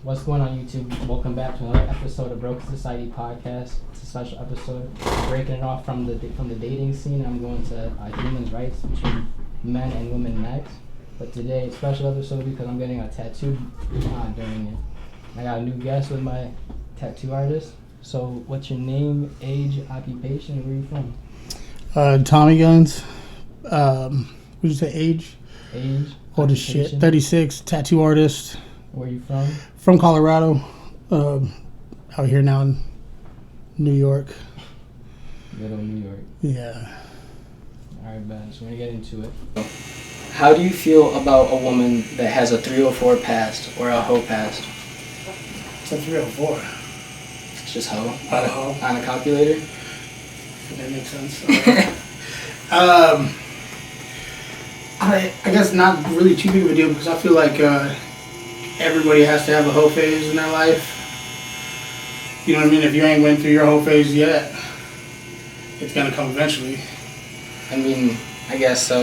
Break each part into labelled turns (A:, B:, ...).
A: What's going on, YouTube? Welcome back to another episode of Broken Society Podcast. It's a special episode, breaking it off from the dating scene. I'm going to human rights between men and women next. But today, it's a special episode because I'm getting a tattoo during it. I got a new guest with my tattoo artist. So, what's your name, age, occupation, and where you
B: from? Tommy Guns. What did you say, age?
A: Age.
B: Old as shit. 36, tattoo artist.
A: Where you from?
B: From Colorado. Out here now in New York.
A: Good old New York.
B: Yeah.
A: Alright, Ben, so we're going to get into it. How do you feel about a woman that has a 304 past or a hoe past?
B: It's a 304.
A: It's just hoe?
B: Hoe.
A: On a calculator?
B: That makes sense. I guess not really too big of a deal because I feel like everybody has to have a hoe phase in their life. You know what I mean? If you ain't went through your hoe phase yet, it's gonna come eventually.
A: I mean, I guess so.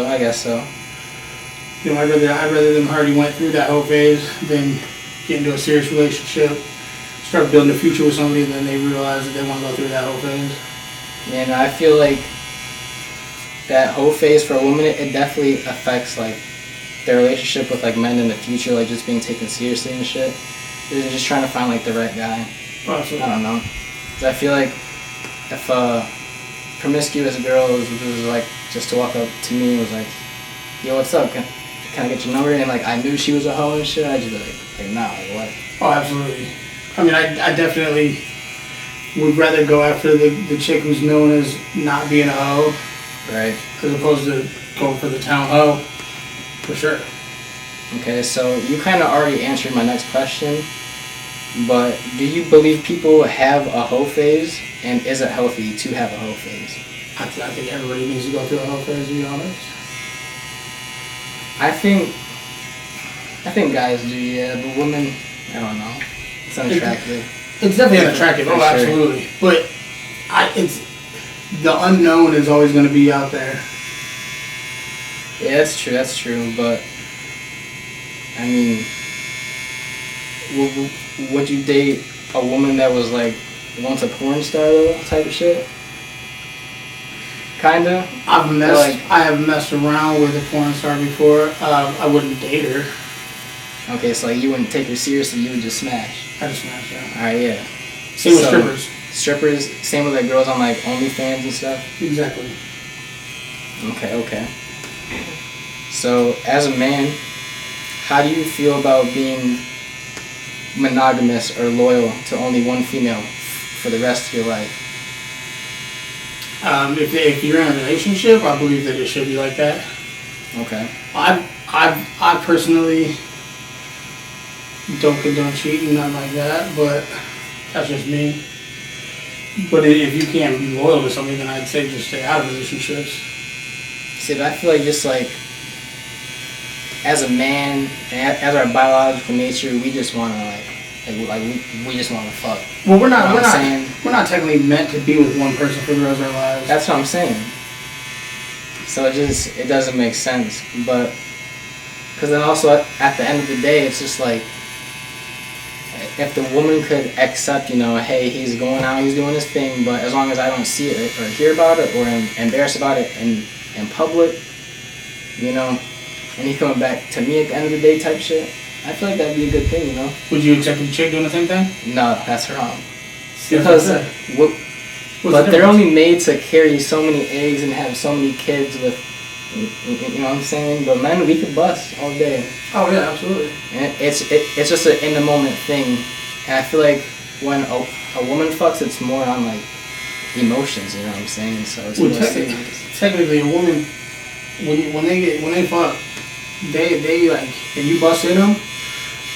B: You know, I'd rather them already went through that hoe phase than get into a serious relationship, start building a future with somebody, and then they realize that they want to go through that hoe phase.
A: Yeah, no, I feel like that hoe phase for a woman, it definitely affects like their relationship with like men in the future, like just being taken seriously and shit. They're just trying to find like the right guy.
B: Absolutely.
A: I don't know. 'Cause I feel like if a promiscuous girl was like just to walk up to me and was like, "Yo, what's up? Can I get your number?" And like I knew she was a hoe and shit, I'd just be like nah, like what?
B: Oh, absolutely. I mean, I definitely would rather go after the chick who's known as not being a hoe,
A: right?
B: As opposed to going for the town hoe. For sure.
A: Okay, so you kind of already answered my next question, but do you believe people have a hoe phase, and is it healthy to have a hoe phase?
B: I think everybody needs to go through a hoe phase, to be honest.
A: I think guys do, yeah, but women, I don't know. It's unattractive.
B: It's definitely unattractive. Oh, absolutely. But it's the unknown is always going to be out there.
A: Yeah, that's true, but I mean, would you date a woman that was like once a porn star though, type of shit? Kinda?
B: I have messed around with a porn star before. I wouldn't date her.
A: Okay, so like you wouldn't take her seriously, you would just smash.
B: I just smash, yeah.
A: Alright, yeah.
B: Same with strippers.
A: Strippers, same with like girls on like OnlyFans and stuff?
B: Exactly.
A: Okay. So, as a man, how do you feel about being monogamous or loyal to only one female for the rest of your life?
B: If you're in a relationship, I believe that it should be like that.
A: Okay.
B: I personally don't condone cheating, nothing like that, but that's just me. But if you can't be loyal to somebody, then I'd say just stay out of relationships.
A: See, but I feel like just like as a man, as our biological nature, we just want to we just want to fuck.
B: Well, we're not technically meant to be with one person for the rest of our lives.
A: That's what I'm saying. So it doesn't make sense. But because then also at the end of the day, it's just like if the woman could accept, hey, he's going out, he's doing his thing, but as long as I don't see it or hear about it or am embarrassed about it in public, and he coming back to me at the end of the day type shit, I feel like that'd be a good thing,
B: Would you accept a chick doing the same thing?
A: No, that's wrong. Because but they're only made to carry so many eggs and have so many kids with, you know what I'm saying? But men, we could bust all day.
B: Oh yeah, absolutely.
A: And it's just an in the moment thing, and I feel like when a woman fucks, it's more on like emotions, you know what I'm saying? So it's more serious.
B: Technically, a woman when they fuck, they like and you bust in them,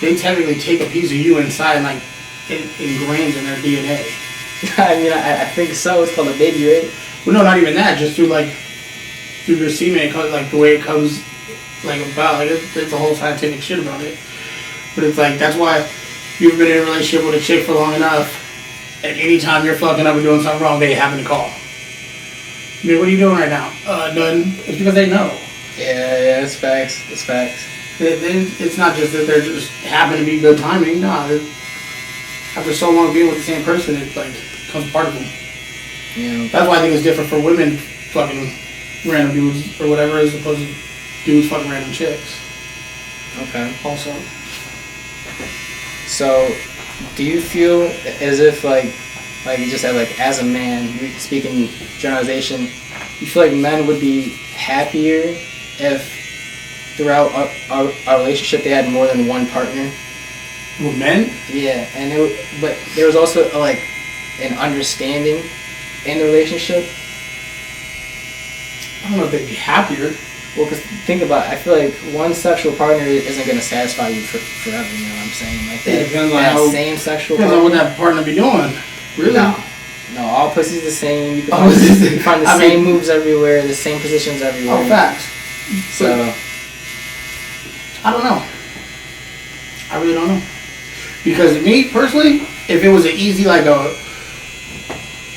B: they technically take a piece of you inside and like it ingrains in their DNA.
A: I mean, I think so. It's called a baby rape.
B: Well, no, not even that. Just through your semen, like the way it comes, like about like it's a whole scientific shit about it. But it's like that's why you've been in a relationship with a chick for long enough. At any time you're fucking up or doing something wrong, they happen to call. I mean, what are you doing right now? Nothing. It's because they know.
A: Yeah, it's facts.
B: It's not just that they're just happen to be good timing. No, after so long being with the same person, it like becomes part of them.
A: Yeah.
B: That's why I think it's different for women fucking random dudes or whatever as opposed to dudes fucking random chicks.
A: Okay.
B: Also.
A: So, do you feel as if like you just said, like as a man, speaking generalization, you feel like men would be happier if throughout our relationship they had more than one partner?
B: With men?
A: Yeah, but there was also like an understanding in the relationship.
B: I don't know if they'd be happier.
A: Well, because think about it, I feel like one sexual partner isn't going to satisfy you forever, you know what I'm saying? Like
B: It depends on
A: that same sexual
B: depends
A: partner.
B: on what that partner be doing. Really?
A: No, all pussy's the same. You can
B: Oh,
A: find the same moves everywhere, the same positions everywhere.
B: Oh, facts.
A: So,
B: I don't know. I really don't know. Because me, personally, if it was an easy, like a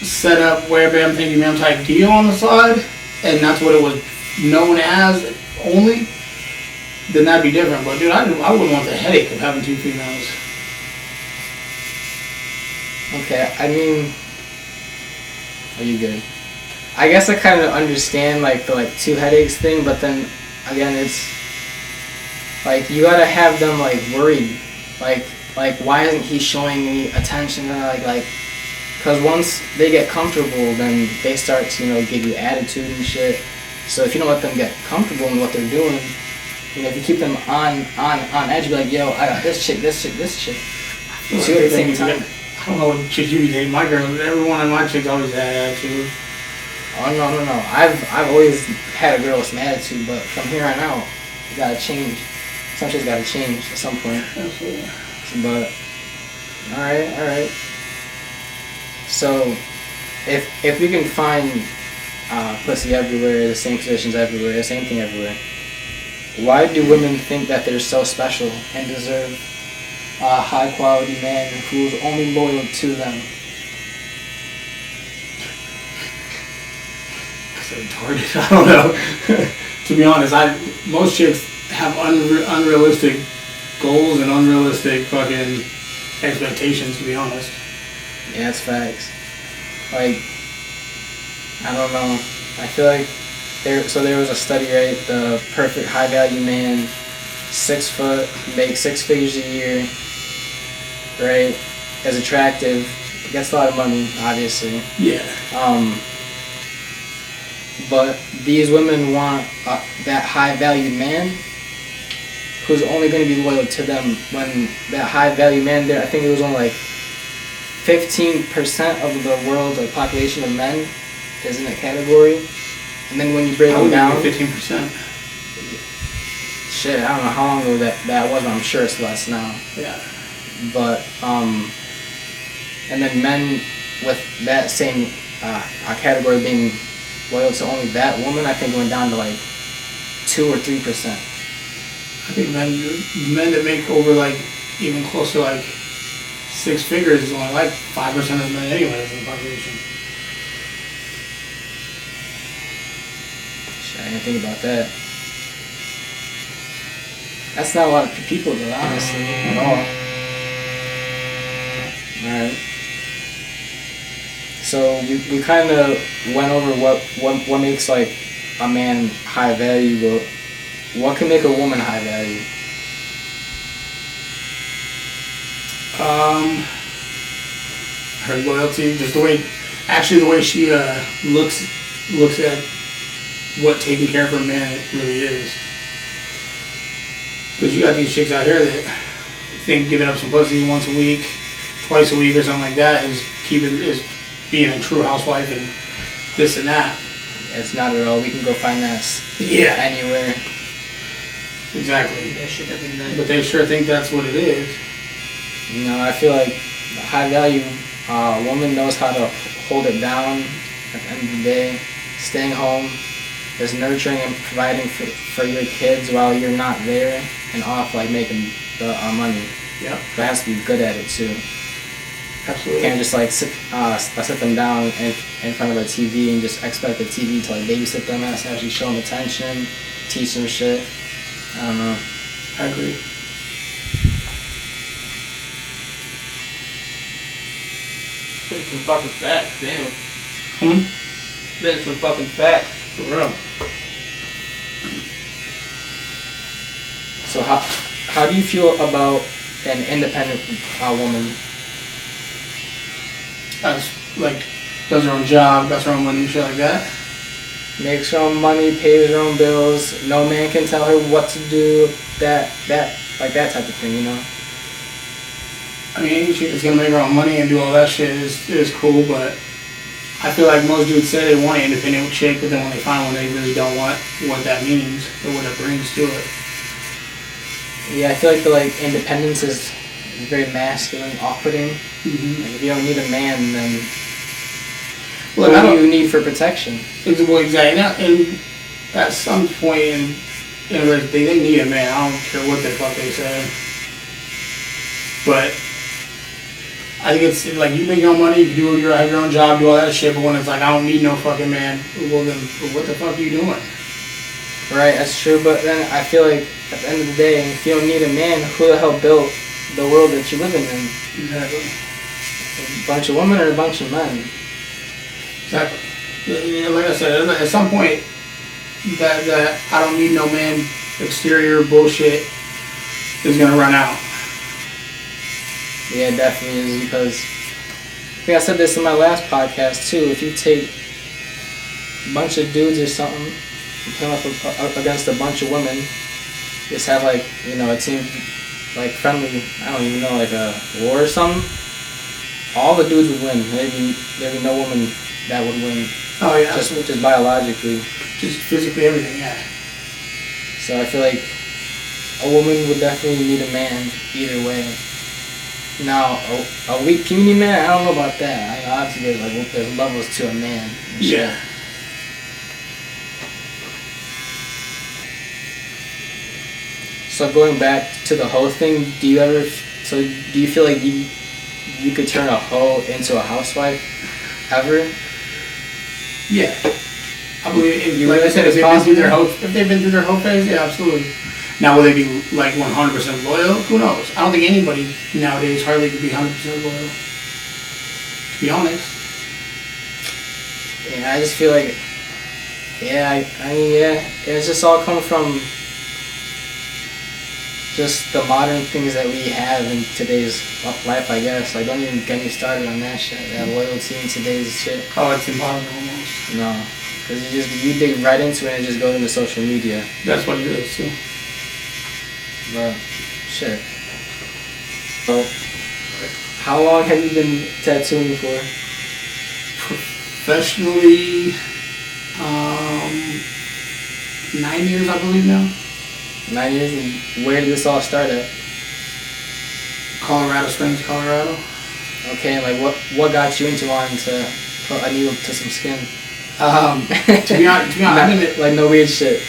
B: set up, where bam, thank you ma'am type deal on the side, and that's what it was known as only, then that'd be different. But dude, I wouldn't want the headache of having two females.
A: okay, I mean, are you good? I guess I kind of understand like the like two headaches thing, but then again, it's like you gotta have them like worried, like why isn't he showing me attention? Or like, because once they get comfortable, then they start to give you attitude and shit. So if you don't let them get comfortable in what they're doing, if you keep them on edge, be like, yo, I got this chick. Two at the same time.
B: I don't know what chicks you be dating. My girl, every one of my chicks always had attitude.
A: Oh no. I've always had a girl with some attitude, but from here on out, you gotta change. Some shit's gotta change at some point.
B: Absolutely.
A: But all right. So if we can find pussy everywhere, the same positions everywhere, the same thing everywhere, why do women think that they're so special and deserve a high quality man who's only loyal to them?
B: Because they're retarded. I don't know. To be honest, most chicks have unrealistic goals and unrealistic fucking expectations, to be honest.
A: Yeah, it's facts. Like, I don't know. I feel like there was a study, right? The perfect high value man, 6 foot, makes 6 figures a year, right? Is attractive, gets a lot of money, obviously.
B: Yeah.
A: But these women want that high valued man who's only going to be loyal to them when that high value man there, I think it was only like 15% of the world's population of men is in that category. And then when you break them down,
B: 15%.
A: Shit, I don't know how long ago that was, but I'm sure it's less now.
B: Yeah.
A: But and then men with that same category being loyal to only that woman, I think went down to like 2 or 3%.
B: I think men that make over like even close to like 6 figures is only like 5% of the men anyways in the population.
A: Shit, I didn't think about that. That's not a lot of people though, honestly, at all. Alright. So we kind of went over what makes like a man high value, but what can make a woman high value?
B: Her loyalty, just the way she looks at what taking care of her man really is. Because you got these chicks out here that think giving up some pussy once a week, twice a week, or something like that is being a true housewife and this and that.
A: It's not at all. We can go find that anywhere.
B: Exactly.
C: That shit every night.
B: But they sure think that's what it is.
A: I feel like a high value woman knows how to hold it down at the end of the day, staying home, is nurturing and providing for your kids while you're not there and off making the money.
B: Yeah.
A: But has to be good at it too.
B: Absolutely.
A: You can't just sit them down in front of a TV and just expect the TV to babysit them. Has to actually show them attention, teach them shit. I don't know.
B: I agree.
C: Spit some fucking facts, damn. Spit some fucking facts.
B: For real.
A: So how do you feel about an independent woman?
B: That's like, does her own job, got her own money, shit like that.
A: Makes her own money, pays her own bills. No man can tell her what to do. That type of thing, you know.
B: I mean, any chick that's gonna make her own money and do all that shit is cool, but I feel like most dudes say they want an independent chick, but then when they find one, they really don't want what that means or what it brings to it.
A: Yeah, I feel like the independence is very masculine, off-putting.
B: Mm-hmm.
A: Like if you don't need a man, then
B: Look,
A: what do you need for protection?
B: Well, exactly. And at some point in they need a man. I don't care what the fuck they say. But I think it's like you make your own money, you have your own job, do all that shit. But when it's like I don't need no fucking man, well then what the fuck are you doing?
A: Right, that's true. But then I feel like at the end of the day, if you don't need a man, who the hell built the world that you're living in?
B: Exactly.
A: A bunch of women or a bunch of men?
B: Exactly. Like I said, at some point, that I don't need no man exterior bullshit is gonna run out.
A: Yeah, it definitely is, because I think I said this in my last podcast too. If you take a bunch of dudes or something and come up against a bunch of women, just have a team friendly, I don't even know, like a war or something, all the dudes would win. There'd be no woman that would win.
B: Oh yeah.
A: Just biologically.
B: Just physically, everything, yeah.
A: So I feel like a woman would definitely need a man either way. Now, a weak puny man, I don't know about that. I obviously there's levels to a man.
B: Yeah.
A: So going back to the hoe thing, do you feel like you could turn a hoe into a housewife ever?
B: Yeah. I believe, if they've been through their hoe phase, yeah, absolutely. Now, will they be 100% loyal? Who knows? I don't think anybody nowadays hardly could be 100% loyal. To be honest.
A: Yeah, I just feel like, it's just all come from just the modern things that we have in today's life, I guess. Don't even get me started on that shit, that loyalty in today's shit.
B: Oh, it's impossible almost.
A: No, because you dig right into it and it just goes into social media.
B: That's what it is, too.
A: But, shit. So, how long have you been tattooing for?
B: Professionally, 9 years, I believe now.
A: 9 years? And where did this all start at?
B: Colorado Springs, Colorado.
A: Okay, and what got you into wanting to put a needle to some skin?
B: To be honest,
A: no weird shit.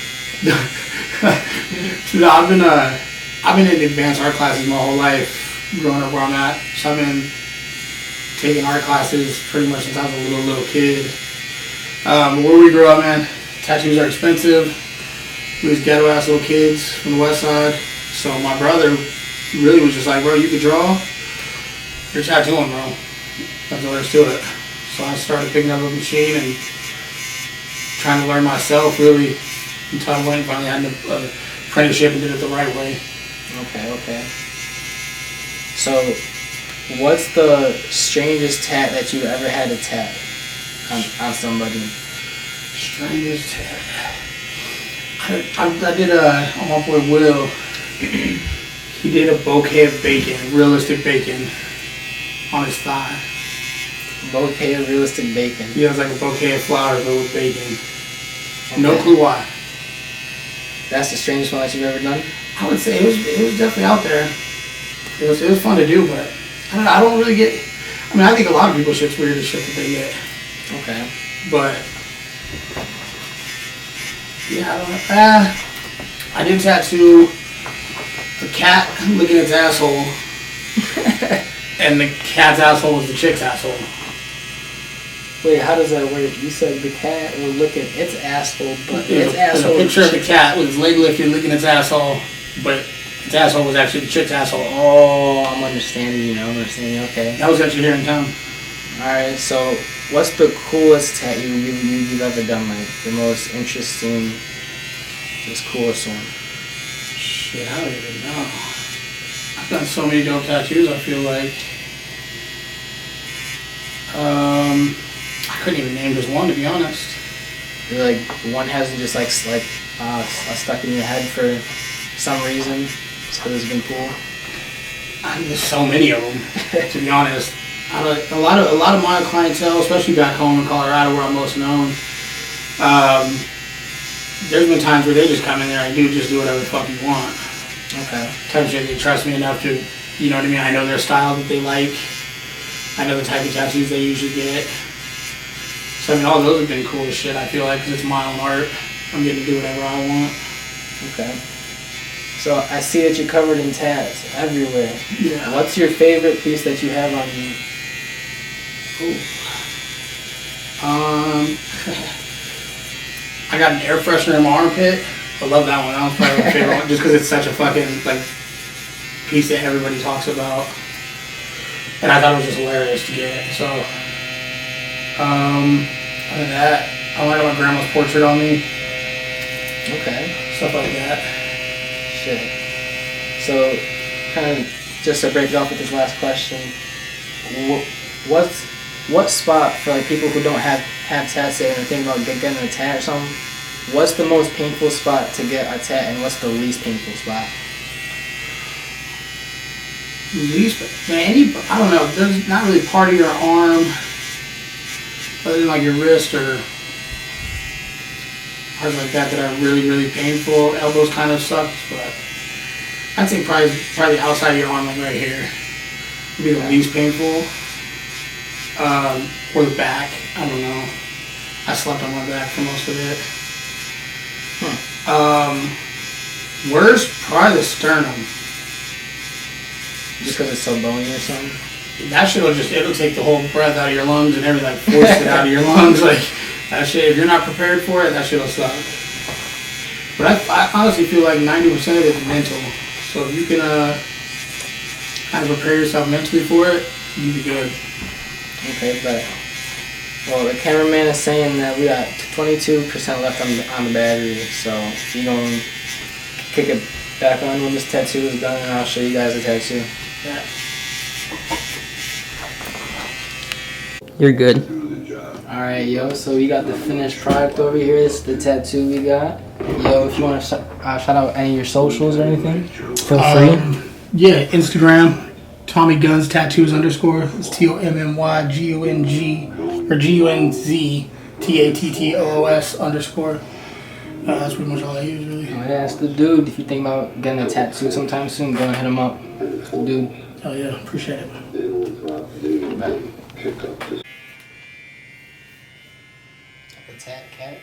B: No, I've been in advanced art classes my whole life, growing up where I'm at. So I've been taking art classes pretty much since I was a little kid. Where we grew up, man, tattoos are expensive. We was ghetto ass little kids from the west side. So my brother really was just like, bro, you could draw, you're tattooing, bro. That's all there is to it. So I started picking up a machine and trying to learn myself, really, until I went and finally had an apprenticeship and did it the right way.
A: Okay. So, what's the strangest tat that you ever had to tat on somebody?
B: Strangest tat. I did on my boy Will. He did a bouquet of bacon, realistic bacon, on his thigh.
A: Bouquet of realistic bacon.
B: Yeah, it was like a bouquet of flowers but with bacon.
A: Okay.
B: No clue why.
A: That's the strangest one that you've ever done?
B: I would say it was definitely out there. It was fun to do, but I don't really get. I mean, I think a lot of people shit's weird as shit that they get.
A: Okay.
B: But yeah, I don't know. I did tattoo a cat licking its asshole, and the cat's asshole was the chick's asshole.
A: Wait, how does that work? You said the cat was licking its asshole, but its asshole.
B: There's a picture of the cat with its leg lifted, licking its asshole, but His asshole was actually the chick's asshole.
A: Oh, I'm understanding you now. I'm understanding. Okay.
B: That was actually here in town.
A: Alright, so what's the coolest tattoo you've ever done? Like the most interesting, just coolest one?
B: Shit, I don't even know. I've done so many dope tattoos, I feel like. I couldn't even name just one, to be honest.
A: Like one hasn't just stuck in your head for some reason, just because it's been cool.
B: There's so many of them, to be honest. A lot of my clientele, especially back home in Colorado, where I'm most known, there's been times where they just come in there and just do whatever the fuck you want.
A: Okay.
B: Type of shit, they trust me enough to, you know what I mean? I know their style that they like. I know the type of tattoos they usually get. So I mean, all those have been cool as shit, I feel like, because it's my own art. I'm getting to do whatever I want.
A: Okay. So I see that you're covered in tats everywhere.
B: Yeah.
A: What's your favorite piece that you have on you?
B: Ooh. I got an air freshener in my armpit. I love that one. That was probably my favorite one, just because it's such a fucking piece that everybody talks about. And I thought it was just hilarious to get. So, other than that, I got my grandma's portrait on me.
A: Okay.
B: Stuff like that.
A: Shit. So, kind of just to break it off with this last question, what spot for people who don't have tats yet and are thinking about getting a tat or something? What's the most painful spot to get a tat, and what's the least painful spot?
B: I don't know. There's not really part of your arm, other than your wrist or parts like that are really, really painful. Elbows kind of sucks, but I'd say probably the outside of your arm, right here, would be the least painful. Or the back. I don't know. I slept on my back for most of it. Worst, probably the sternum.
A: Just because it's so bony or something?
B: That shit it'll take the whole breath out of your lungs and everything, force it out of your lungs. That shit, if you're not prepared for it, that shit'll suck. But I honestly feel like 90% of it's mental. So if you can kind of prepare yourself mentally for it, you'll be good.
A: Okay, but well, the cameraman is saying that we got 22% left on the battery, so you're going to kick it back on when this tattoo is done, and I'll show you guys the tattoo.
B: Yeah.
A: You're good. Alright, yo, so we got the finished product over here. This is the tattoo we got. Yo, if you want to shout out any of your socials or anything, feel free.
B: Yeah, Instagram, Tommy Guns Tattoos _. It's TOMMYGUNG or GUNZ TATTOOS _. That's pretty much all I use, really.
A: Oh, yeah, it's the dude. If you think about getting a tattoo sometime soon, go and hit him up. It's the dude.
B: Oh, yeah, appreciate it.
A: Like a tat cat.